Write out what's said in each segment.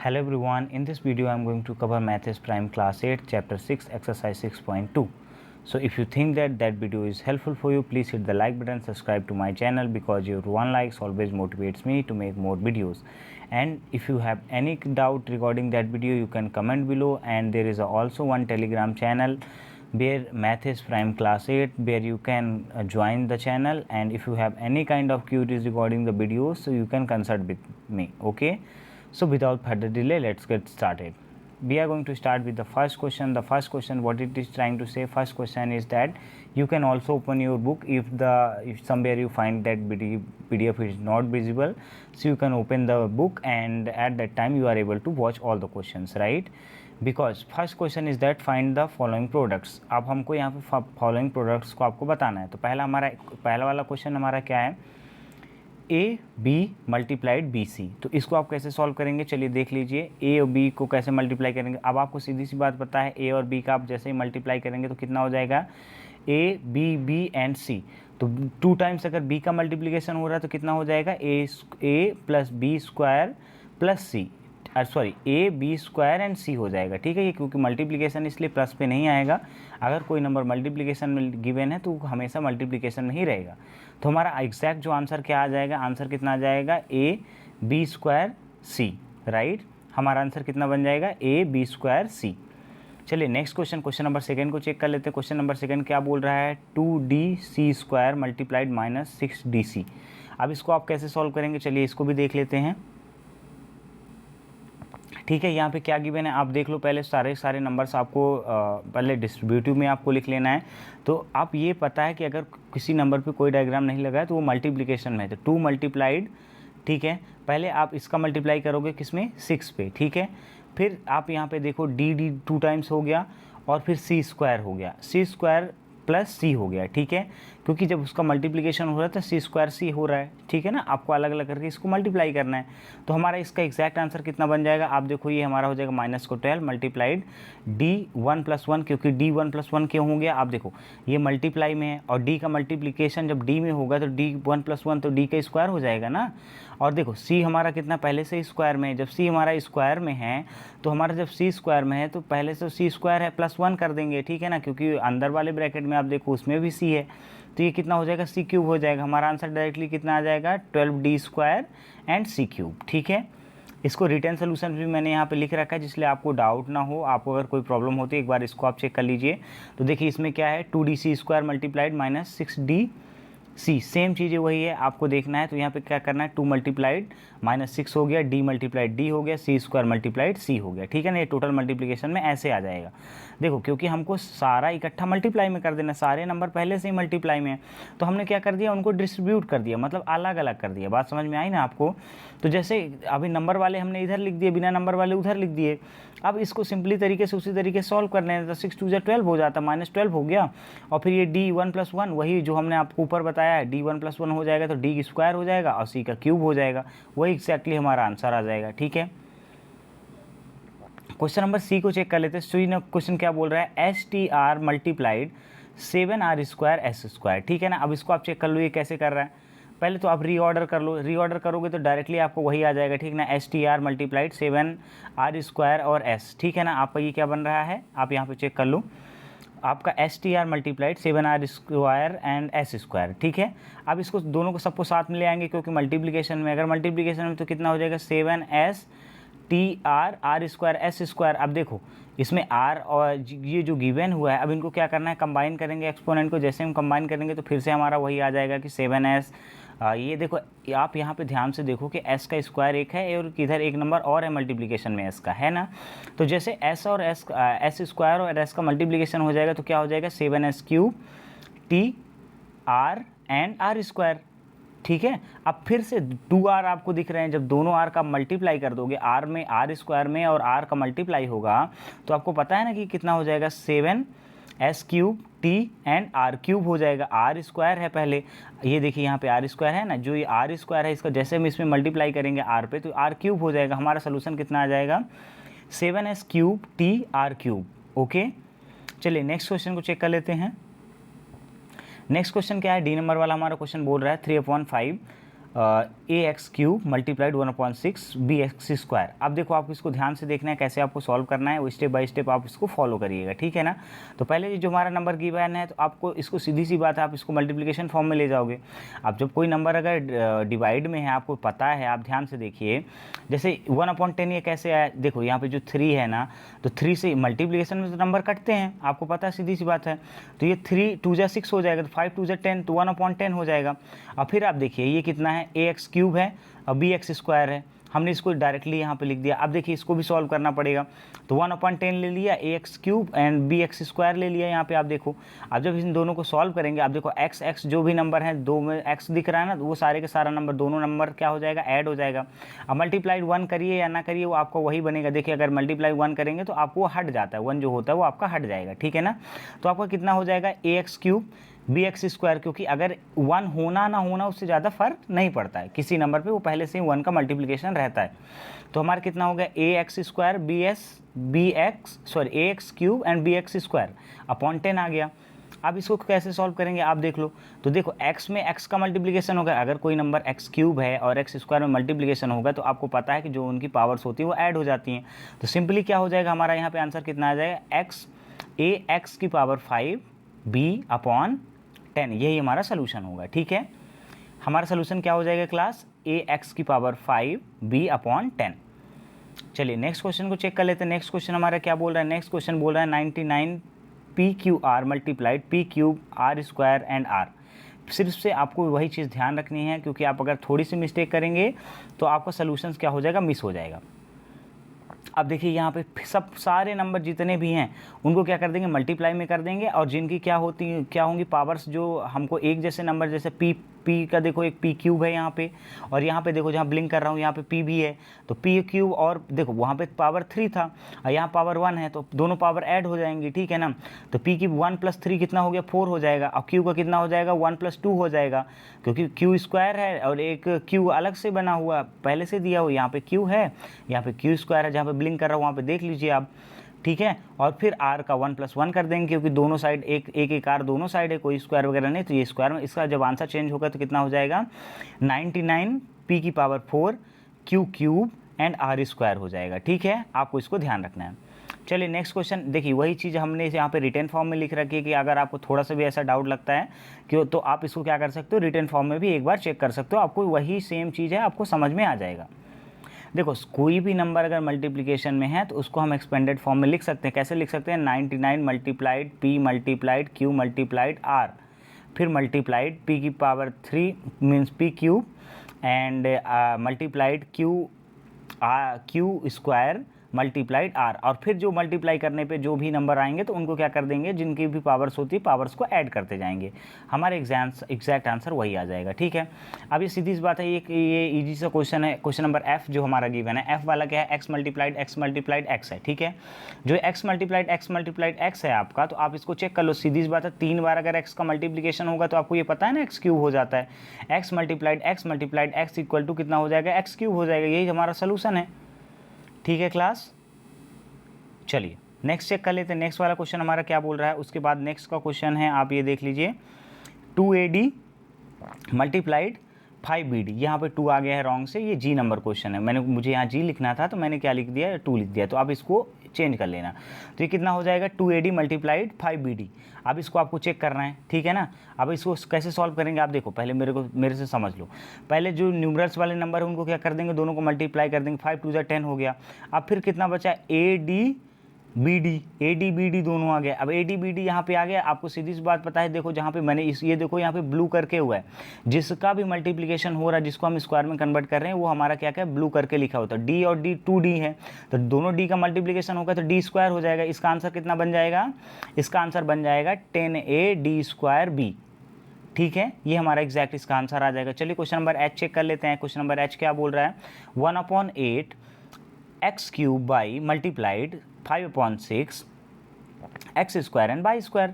Hello everyone, in this video I am going to cover Maths Prime Class 8 Chapter 6 Exercise 6.2. So if you think that video is helpful for you, please hit the like button, subscribe to my channel because your one likes always motivates me to make more videos. And if you have any doubt regarding that video, you can comment below, and there is also one Telegram channel where Maths Prime Class 8 where you can join the channel, and if you have any kind of queries regarding the videos, so you can consult with me. Okay, so without further delay, let's get started. We are going to start with the first question. The first question, what it is trying to say, first question is that you can also open your book if somewhere you find that PDF is not visible, so you can open the book and at that time you are able to watch all the questions, right? Because first question is that find the following products. अब हमको यहाँ पे following products को आपको बताना है. तो पहला वाला क्वेश्चन हमारा क्या है, A B multiplied B C. तो इसको आप कैसे सॉल्व करेंगे, चलिए देख लीजिए. ए और बी को कैसे मल्टीप्लाई करेंगे. अब आपको सीधी सी बात पता है, ए और बी का आप जैसे ही मल्टीप्लाई करेंगे तो कितना हो जाएगा, ए बी एंड सी. तो 2 टाइम्स अगर बी का मल्टीप्लिकेशन हो रहा है तो कितना हो जाएगा, A plus B square plus C, sorry A B square and C हो जाएगा. ठीक है, ये क्योंकि मल्टीप्लिकेशन इसलिए प्लस पे नहीं आएगा. अगर कोई नंबर मल्टीप्लिकेशन में गिवन है तो हमेशा मल्टीप्लिकेशन में ही रहेगा. तो हमारा एग्जैक्ट जो आंसर क्या आ जाएगा, आंसर कितना आ जाएगा, A B square C. Right, हमारा आंसर कितना बन जाएगा, ए बी स्क्वायर सी. चलिए नेक्स्ट क्वेश्चन नंबर सेकेंड को चेक कर लेते हैं. क्वेश्चन नंबर सेकेंड क्या बोल रहा है, 2d square multiplied minus 6dc. अब इसको आप कैसे सॉल्व करेंगे, चलिए इसको भी देख लेते हैं. ठीक है, यहाँ पे क्या गिवन है आप देख लो. पहले सारे नंबर्स आपको पहले डिस्ट्रीब्यूटिव में आपको लिख लेना है. तो आप ये पता है कि अगर किसी नंबर पे कोई डायग्राम नहीं लगा है तो वो मल्टीप्लिकेशन में है. तो 2 मल्टीप्लाइड, ठीक है, पहले आप इसका मल्टीप्लाई करोगे किसमें, 6 पे. ठीक है, फिर आप यहाँ पे देखो डी 2 टाइम्स हो गया और फिर सी स्क्वायर हो गया, सी स्क्वायर प्लस सी हो गया. ठीक है, क्योंकि जब उसका मल्टीप्लिकेशन हो रहा है तो सी स्क्वायर सी हो रहा है. ठीक है ना, आपको अलग अलग करके इसको मल्टीप्लाई करना है. तो हमारा इसका एग्जैक्ट आंसर कितना बन जाएगा, आप देखो ये हमारा हो जाएगा माइनस को 12 मल्टीप्लाइड डी 1 + 1. क्योंकि डी 1 + 1 क्यों हो गया, आप देखो ये मल्टीप्लाई में है और डी का मल्टीप्लिकेशन जब डी में होगा तो डी 1 + 1 तो डी का स्क्वायर हो जाएगा ना. और देखो सी हमारा कितना पहले से स्क्वायर में है. जब सी हमारा स्क्वायर में है तो हमारा जब सी स्क्वायर में है तो पहले से सी स्क्वायर है +1 कर देंगे. ठीक है ना, क्योंकि अंदर वाले ब्रैकेट में आप देखो उसमें भी सी है. तो ये कितना हो जाएगा, सी क्यूब हो जाएगा. हमारा आंसर डायरेक्टली कितना आ जाएगा, 12d square and C cube. ठीक है, इसको रिटर्न सोल्यूशन भी मैंने यहाँ पे लिख रखा है जिसलिए आपको डाउट ना हो. आपको अगर कोई प्रॉब्लम होती है एक बार इसको आप चेक कर लीजिए. तो देखिए इसमें क्या है, 2d square multiplied minus 6d सी, सेम चीज़ें वही है, आपको देखना है. तो यहाँ पे क्या करना है, 2 मल्टीप्लाइड माइनस 6 हो गया, डी मल्टीप्लाइड डी हो गया, सी स्क्वायर मल्टीप्लाइड सी हो गया. ठीक है ना, ये टोटल मल्टीप्लिकेशन में ऐसे आ जाएगा. देखो क्योंकि हमको सारा इकट्ठा मल्टीप्लाई में कर देना, सारे नंबर पहले से ही मल्टीप्लाई में है, तो हमने क्या कर दिया, उनको डिस्ट्रीब्यूट कर दिया, मतलब अलग अलग कर दिया. बात समझ में आई ना आपको. तो जैसे अभी नंबर वाले हमने इधर लिख दिए, बिना नंबर वाले उधर लिख दिए. अब इसको सिंपली तरीके से उसी तरीके से सॉल्व करने हैं. तो 6 2 12 हो जाता, -12 हो गया. और फिर ये डी 1 + 1 वही जो हमने आपको ऊपर बताया है, डी 1 + 1 हो जाएगा तो डी स्क्वायर हो जाएगा और सी का क्यूब हो जाएगा. वही एक्जैक्टली हमारा आंसर आ जाएगा. ठीक है, क्वेश्चन नंबर सी को चेक कर लेते हैं. सी ने क्वेश्चन क्या बोल रहा है, STR multiplied 7r square S square. ठीक है ना, अब इसको आप चेक कर लो ये कैसे कर रहा है. पहले तो आप रीऑर्डर कर लो, रीऑर्डर करोगे तो डायरेक्टली आपको वही आ जाएगा. ठीक ना, STR मल्टीप्लाइड 7r स्क्वायर और s. ठीक है ना, आपका ये क्या बन रहा है, आप यहाँ पे चेक कर लो. आपका STR multiplied 7r square and s square. ठीक है, अब इसको दोनों को सबको साथ में ले आएंगे क्योंकि मल्टीप्लिकेशन में, अगर मल्टीप्लिकेशन में तो कितना हो जाएगा, 7s TR r square S square. अब देखो इसमें r और ये जो गिवन हुआ है, अब इनको क्या करना है, कंबाइन करेंगे एक्सपोनेंट को. जैसे हम कंबाइन करेंगे तो फिर से हमारा वही आ जाएगा कि 7s. ये देखो आप यहाँ पे ध्यान से देखो कि s का स्क्वायर एक है और किधर एक नंबर और है मल्टीप्लिकेशन में s का, है ना. तो जैसे s और s स्क्वायर और s का मल्टीप्लिकेशन हो जाएगा तो क्या हो जाएगा, 7s cube TR and r square. ठीक है, अब फिर से 2r आपको दिख रहे हैं. जब दोनों r का मल्टीप्लाई कर दोगे, r में r स्क्वायर में और r का मल्टीप्लाई होगा तो आपको पता है ना कि कितना हो जाएगा, 7s cube t and r cube हो जाएगा. r स्क्वायर है पहले, ये देखिए यहाँ पे r स्क्वायर है ना, जो ये r स्क्वायर है इसका जैसे हम इसमें मल्टीप्लाई करेंगे r पे तो r क्यूब हो जाएगा. हमारा सोल्यूशन कितना आ जाएगा, 7s cube t r cube. Okay, चलिए नेक्स्ट क्वेश्चन को चेक कर लेते हैं. नेक्स्ट क्वेश्चन क्या है, डी नंबर वाला हमारा क्वेश्चन बोल रहा है 3/5 A X cube multiplied 1/6 B X square. अब देखो आप इसको ध्यान से देखना है कैसे आपको सॉल्व करना है, वो स्टेप बाय स्टेप आप इसको फॉलो करिएगा, ठीक है ना। तो पहले जो हमारा नंबर गिवन है तो आपको इसको सीधी सी बात है आप इसको मल्टीप्लिकेशन फॉर्म में ले जाओगे। अब जब कोई नंबर अगर डिवाइड में है आपको पता है, आप ध्यान से देखिए, जैसे 1/10 ये कैसे आया, देखो यहाँ पे जो 3 है ना, तो 3 से मल्टीप्लिकेशन में तो नंबर कटते हैं, आपको पता है, सीधी सी बात है। तो ये 3 2 जा 6 हो जाएगा, तो 5 2 जा 10, तो 1/10 हो जाएगा। और फिर आप देखिए ये कितना है, ए एक्स क्यूब है और बी एक्स स्क्वायर है, हमने इसको डायरेक्टली यहाँ पे लिख दिया। अब देखिए इसको भी सॉल्व करना पड़ेगा, तो 1/10 ले लिया, A X cube and B X square ले लिया यहाँ पे। आप देखो अब जब इन दोनों को सॉल्व करेंगे, आप देखो एक्स एक्स जो भी नंबर है, दो में एक्स दिख रहा है ना, तो वो सारे के सारा नंबर, दोनों नंबर क्या हो जाएगा, ऐड हो जाएगा। अब मल्टीप्लाइड 1 करिए या ना करिए वो आपका वही बनेगा। देखिए अगर मल्टीप्लाई 1 करेंगे तो आपको हट जाता है, 1 जो होता है वो आपका हट जाएगा, ठीक है ना। तो आपका कितना हो जाएगा, A X cube B X square, क्योंकि अगर 1 होना ना होना उससे ज़्यादा फर्क नहीं पड़ता है, किसी नंबर पे वो पहले से ही 1 का मल्टीप्लिकेशन रहता है। तो हमारा कितना हो गया, A X square A X cube and B X square upon 10 आ गया। अब इसको कैसे सॉल्व करेंगे आप देख लो, तो देखो x में x का मल्टीप्लिकेशन होगा, अगर कोई नंबर x क्यूब है और एक्स स्क्वायर में मल्टीप्लिकेशन होगा तो आपको पता है कि जो उनकी पावर्स होती है वो ऐड हो जाती हैं। तो सिंपली क्या हो जाएगा हमारा यहाँ पे आंसर कितना आ जाएगा, x की पावर 5 b अपॉन 10, यही हमारा सोल्यूशन होगा, ठीक है। हमारा सोल्यूशन क्या हो जाएगा क्लास, ए एक्स की पावर 5 b अपॉन 10। चलिए नेक्स्ट क्वेश्चन को चेक कर लेते हैं। नेक्स्ट क्वेश्चन हमारा क्या बोल रहा है, नेक्स्ट क्वेश्चन बोल रहा है 99 P Q R multiplied P cube R square and R. सिर्फ से आपको वही चीज़ ध्यान रखनी है, क्योंकि आप अगर थोड़ी सी मिस्टेक करेंगे तो आपका सोल्यूशन क्या हो जाएगा, मिस हो जाएगा। अब देखिए यहाँ पे सब सारे नंबर जितने भी हैं उनको क्या कर देंगे, मल्टीप्लाई में कर देंगे, और जिनकी क्या होंगी पावर्स, जो हमको एक जैसे नंबर, जैसे पी का देखो एक पी क्यूब है यहाँ पे, और यहाँ पे देखो जहाँ ब्लिंक कर रहा हूँ यहाँ पे पी भी है, तो पी क्यूब, और देखो वहाँ पे पावर 3 था और यहाँ पावर 1 है, तो दोनों पावर ऐड हो जाएंगी, ठीक है ना। तो पी की 1 + 3 कितना हो गया, 4 हो जाएगा, और क्यू का कितना हो जाएगा, 1 + 2 हो जाएगा, क्योंकि क्यू स्क्वायर है और एक क्यू अलग से बना हुआ पहले से दिया हुआ, यहाँ पे क्यू है, यहाँ पे क्यू स्क्वायर है, जहाँ पे ब्लिंक कर रहा हूँ वहाँ पे देख लीजिए आप, ठीक है। और फिर r का 1 + 1 कर देंगे, क्योंकि दोनों साइड एक r दोनों साइड है, कोई स्क्वायर वगैरह नहीं, तो ये स्क्वायर में इसका जब आंसर चेंज होगा तो कितना हो जाएगा, 99 p की power 4 q cube and r square हो जाएगा, ठीक है। आपको इसको ध्यान रखना है। चलिए नेक्स्ट क्वेश्चन देखिए, वही चीज़ हमने यहाँ पे रिटन फॉर्म में लिख रखी है कि अगर आपको थोड़ा सा भी ऐसा डाउट लगता है कि तो आप इसको क्या कर सकते हो, रिटन फॉर्म में भी एक बार चेक कर सकते हो, आपको वही सेम चीज़ है, आपको समझ में आ जाएगा। देखो कोई भी नंबर अगर मल्टीप्लिकेशन में है तो उसको हम एक्सपेंडेड फॉर्म में लिख सकते हैं। कैसे लिख सकते हैं, 99 multiplied p multiplied q multiplied r, फिर मल्टीप्लाइड p की power 3 means p cube and multiplied q square multiplied r, और फिर जो मल्टीप्लाई करने पे जो भी नंबर आएंगे तो उनको क्या कर देंगे, जिनकी भी पावर्स होती है पावर्स को ऐड करते जाएंगे, हमारे एग्जैक्ट आंसर वही आ जाएगा, ठीक है। अब ये सीधी सी बात है, ये इजी सा क्वेश्चन है, क्वेश्चन नंबर f जो हमारा गिवन है, f वाला क्या है, x मल्टीप्लाइड x है, ठीक है। जो x मल्टीप्लाइड x है आपका, तो आप इसको चेक कर लो, सीधी सी बात है, 3 बार अगर x का मल्टीप्लिकेशन होगा तो आपको ये पता है ना x क्यूब हो जाता है, x multiplied x equal to कितना हो जाएगा, x क्यूब हो जाएगा, यही हमारा सोल्यूशन है, ठीक है क्लास। चलिए नेक्स्ट चेक कर लेते हैं, नेक्स्ट वाला क्वेश्चन हमारा क्या बोल रहा है। उसके बाद नेक्स्ट का क्वेश्चन है, आप ये देख लीजिए, 2AD मल्टीप्लाइड 5BD, यहाँ पे 2 आ गया है रॉन्ग से, ये जी नंबर क्वेश्चन है, मुझे यहाँ जी लिखना था तो मैंने क्या लिख दिया, 2 लिख दिया, तो आप इसको चेंज कर लेना। तो ये कितना हो जाएगा, 2AD मल्टीप्लाइड 5BD। अब इसको आपको चेक करना है, ठीक है ना। अब इसको कैसे सॉल्व करेंगे आप देखो, पहले मेरे से समझ लो। पहले जो न्यूमरल्स वाले नंबर है उनको क्या कर देंगे, दोनों को मल्टीप्लाई कर देंगे, 5 2 10 हो गया। अब फिर कितना बचा, AD BD दोनों आ गए। अब AD BD यहाँ पे आ गया, आपको सीधी सी बात पता है, देखो जहाँ पे मैंने ये देखो यहाँ पे ब्लू करके हुआ है, जिसका भी मल्टीप्लिकेशन हो रहा है, जिसको हम स्क्वायर में कन्वर्ट कर रहे हैं, वो हमारा क्या क्या ब्लू करके लिखा होता है, D और D 2D है, तो दोनों D का मल्टीप्लिकेशन होगा तो D स्क्वायर हो जाएगा। इसका आंसर कितना बन जाएगा, इसका आंसर बन जाएगा 10AD²B, ठीक है। ये हमारा एग्जैक्ट इसका आंसर आ जाएगा। चलिए क्वेश्चन नंबर H चेक कर लेते हैं। क्वेश्चन नंबर H क्या बोल रहा है, 1/8 x cube by multiplied 5/6 x square and y square,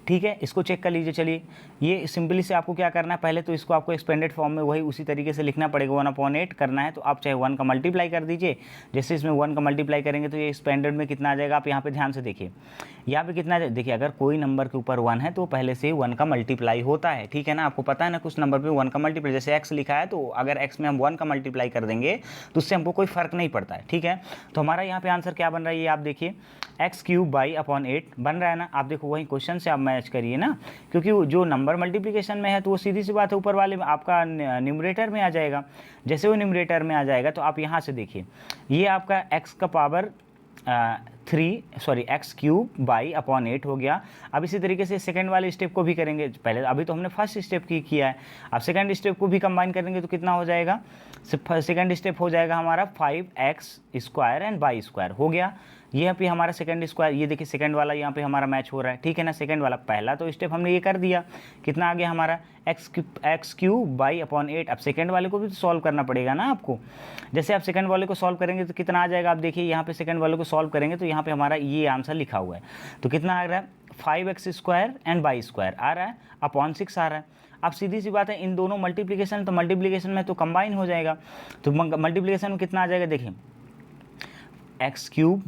ठीक है। इसको चेक कर लीजिए। चलिए ये सिंपली से आपको क्या करना है, पहले तो इसको आपको एक्सपेंडेड फॉर्म में वही उसी तरीके से लिखना पड़ेगा, 1/8 करना है। तो आप चाहे 1 का मल्टीप्लाई कर दीजिए, जैसे इसमें 1 का मल्टीप्लाई करेंगे तो ये एक्सपेंडेड में कितना आ जाएगा, आप यहाँ पे ध्यान से देखिए, यहाँ पे कितना देखिए, अगर कोई नंबर के ऊपर 1 है तो पहले से 1 का मल्टीप्लाई होता है, ठीक है ना। आपको पता है ना कुछ नंबर पे 1 का मल्टीप्लाई, जैसे x लिखा है तो अगर x में हम 1 का मल्टीप्लाई कर देंगे तो उससे हमको कोई फर्क नहीं पड़ता है, ठीक है। तो हमारा यहाँ पे आंसर क्या बन रहा है, ये आप देखिए x³ बन रहा है ना। आप देखो वही क्वेश्चन से आप मैच करिए ना, क्योंकि जो नंबर मल्टीप्लिकेशन में है तो वो सीधी सी बात है ऊपर वाले में आपका न्यूमरेटर में आ जाएगा। जैसे वो न्यूमरेटर में आ जाएगा तो आप यहाँ से देखिए, ये आपका x³ हो गया। अब इसी तरीके से सेकंड वाले स्टेप को भी करेंगे, पहले अभी तो हमने फर्स्ट स्टेप की किया है, अब सेकंड स्टेप को भी कंबाइन करेंगे तो कितना हो जाएगा, सेकंड स्टेप हो जाएगा हमारा 5x² एंड y² हो गया। ये पे हमारा सेकंड स्क्वायर, ये देखिए सेकंड वाला यहाँ पे हमारा मैच हो रहा है, ठीक है ना। सेकंड वाला पहला तो स्टेप हमने ये कर दिया, कितना आ गया हमारा x³/8। अब सेकंड वाले को भी तो सॉल्व करना पड़ेगा ना आपको। जैसे आप सेकंड वाले को सॉल्व करेंगे तो कितना आ जाएगा, आप देखिए यहाँ पे सेकंड वाले को सॉल्व करेंगे तो यहाँ पे हमारा ये आंसर लिखा हुआ है, तो कितना आ रहा है 5x² एंड y² आ रहा है अपॉन 6 आ रहा है। अब सीधी सी बात है, इन दोनों मल्टीप्लिकेशन, तो मल्टीप्लिकेशन में तो कंबाइन हो जाएगा, तो मल्टीप्लिकेशन में कितना आ जाएगा, देखिए x³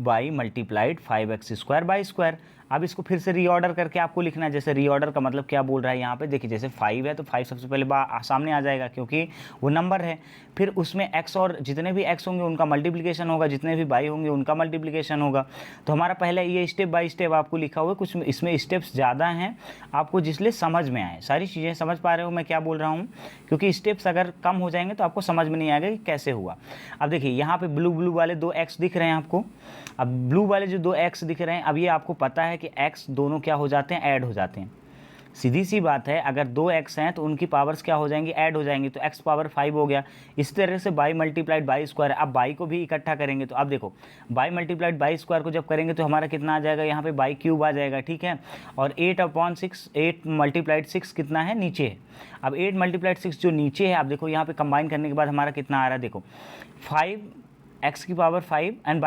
5x² y²। अब इसको फिर से रीऑर्डर करके आपको लिखना है। जैसे रीऑर्डर का मतलब क्या बोल रहा है यहाँ पे, देखिए जैसे 5 है तो 5 सबसे पहले सामने आ जाएगा क्योंकि वो नंबर है, फिर उसमें x और जितने भी x होंगे उनका मल्टीप्लिकेशन होगा, जितने भी y होंगे उनका मल्टीप्लिकेशन होगा। तो हमारा पहले ये स्टेप बाय स्टेप आपको लिखा हुआ है, कुछ इसमें स्टेप्स ज़्यादा हैं आपको, जिसलिए समझ में आए सारी चीज़ें। समझ पा रहे हो मैं क्या बोल रहा हूँ, क्योंकि स्टेप्स अगर कम हो जाएंगे तो आपको समझ में नहीं आएगा कि कैसे हुआ। अब देखिए यहाँ पे ब्लू वाले 2 x दिख रहे हैं आपको, अब ब्लू वाले जो 2 x दिख रहे हैं, अब ये आपको पता है कि x दोनों क्या हो जाते हैं, ऐड हो जाते हैं। सीधी सी बात है, अगर 2 x हैं तो उनकी पावर्स क्या हो जाएंगी, ऐड हो जाएंगी, तो x पावर 5 हो गया। इस तरह से y मल्टीप्लाइड बाई स्क्वायर है। अब y को भी इकट्ठा करेंगे तो अब देखो y मल्टीप्लाइड बाई स्क्वायर को जब करेंगे तो हमारा कितना आ जाएगा, यहाँ पे y³ आ जाएगा, ठीक है। और 8/6, 8 मल्टीप्लाइड 6 कितना है, नीचे है। अब 8 मल्टीप्लाइड 6 जो नीचे है, आप देखो यहाँ पे कंबाइन करने के बाद हमारा कितना आ रहा है, देखो 5x³ एंड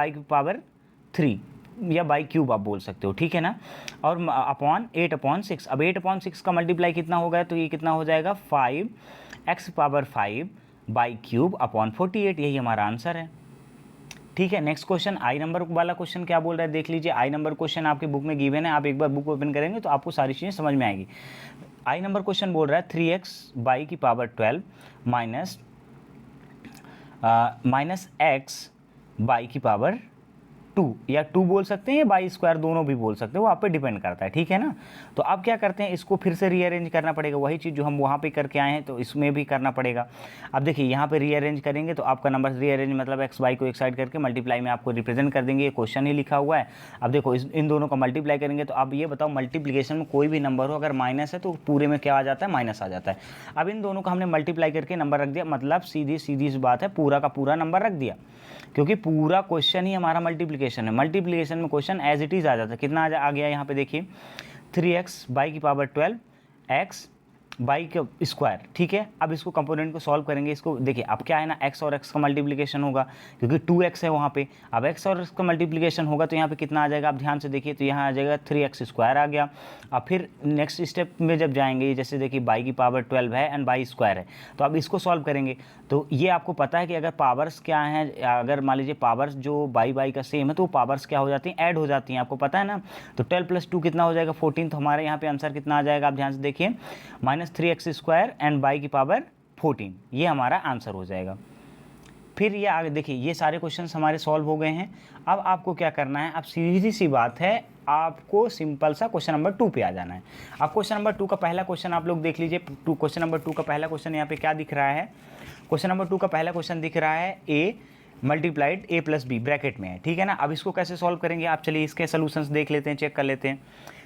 y³ या y³ आप बोल सकते हो, ठीक है ना। और अपॉन 8/6, अब 8/6 का मल्टीप्लाई कितना होगा, तो ये कितना हो जाएगा 5x⁵ y³ अपॉन 48, यही हमारा आंसर है, ठीक है। नेक्स्ट क्वेश्चन, आई नंबर वाला क्वेश्चन क्या बोल रहा है देख लीजिए। आई नंबर क्वेश्चन आपके बुक में गिवन है, आप एक बार बुक ओपन करेंगे तो आपको सारी चीज़ें समझ में आएगी। आई नंबर क्वेश्चन बोल रहा है 3x/12 माइनस x/2 या 2 बोल सकते हैं या y² दोनों भी बोल सकते हैं, वो आप पे डिपेंड करता है, ठीक है ना। तो अब क्या करते हैं, इसको फिर से रीअरेंज करना पड़ेगा, वही चीज़ जो हम वहाँ पे करके आए हैं तो इसमें भी करना पड़ेगा। अब देखिए यहाँ पे रीअरेंज करेंगे तो आपका नंबर रीअरेंज मतलब x y को एक साइड करके मल्टीप्लाई में आपको रिप्रेजेंट कर देंगे, ये क्वेश्चन ही लिखा हुआ है। अब देखो इन दोनों का मल्टीप्लाई करेंगे तो अब ये बताओ मल्टीप्लिकेशन में कोई भी नंबर हो अगर माइनस है तो पूरे में क्या आ जाता है, माइनस आ जाता है। अब इन दोनों का हमने मल्टीप्लाई करके नंबर रख दिया, मतलब सीधी सी बात है, पूरा का पूरा नंबर रख दिया, क्योंकि पूरा क्वेश्चन ही हमारा मल्टीप्लिकेशन है। मल्टीप्लिकेशन में क्वेश्चन एज इट इज़ आ जाता है। कितना आ गया यहाँ पे देखिए 3x/12 x/² ठीक है। अब इसको कंपोनेंट को सॉल्व करेंगे, इसको देखिए अब क्या है ना, x और x का मल्टीप्लिकेशन होगा क्योंकि 2x है वहाँ पे। अब x और x का मल्टीप्लिकेशन होगा तो यहाँ पे कितना आ जाएगा, आप ध्यान से देखिए तो यहाँ आ जाएगा 3x² आ गया। अब फिर नेक्स्ट स्टेप में जब जाएंगे, जैसे देखिए y⁻12 है एंड y² है, तो अब इसको सॉल्व करेंगे तो ये आपको पता है कि अगर पावर्स क्या हैं, अगर मान लीजिए पावर्स जो y का सेम है तो पावर्स क्या हो जाती हैं, ऐड हो जाती हैं, आपको पता है ना। तो 12 + 2 कितना हो जाएगा 14, तो हमारे यहाँ पे आंसर कितना आ जाएगा, आप ध्यान से देखिए -3x² एंड y⁻14, ये हमारा आंसर हो जाएगा। फिर ये आगे देखिए, ये सारे क्वेश्चंस हमारे सॉल्व हो गए हैं। अब आपको क्या करना है, अब सीधी सी बात है, आपको सिंपल सा क्वेश्चन नंबर 2 पे आ जाना है। अब क्वेश्चन नंबर 2 का पहला क्वेश्चन आप लोग देख लीजिए। क्वेश्चन नंबर 2 का पहला क्वेश्चन यहाँ पे क्या दिख रहा है, क्वेश्चन नंबर 2 का पहला क्वेश्चन दिख रहा है a multiplied a + b bracket में है, ठीक है ना। अब इसको कैसे सॉल्व करेंगे, आप चलिए इसके सोल्यूशंस देख लेते हैं, चेक कर लेते हैं।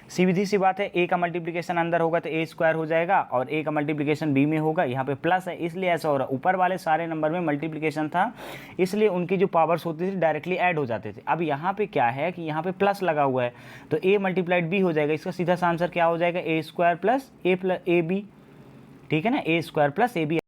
सीधी सी बात है, a का मल्टीप्लिकेशन अंदर होगा तो a² हो जाएगा और a का मल्टीप्लिकेशन b में होगा, यहाँ पे प्लस है इसलिए ऐसा हो रहा है। ऊपर वाले सारे नंबर में मल्टीप्लिकेशन था इसलिए उनकी जो पावर्स होती थी डायरेक्टली ऐड हो जाते थे। अब यहाँ पे क्या है कि यहाँ पे प्लस लगा हुआ है तो a मल्टीप्लाइड b हो जाएगा। इसका सीधा सा आंसर क्या हो जाएगा, a² + ab, ठीक है ना, a² + ab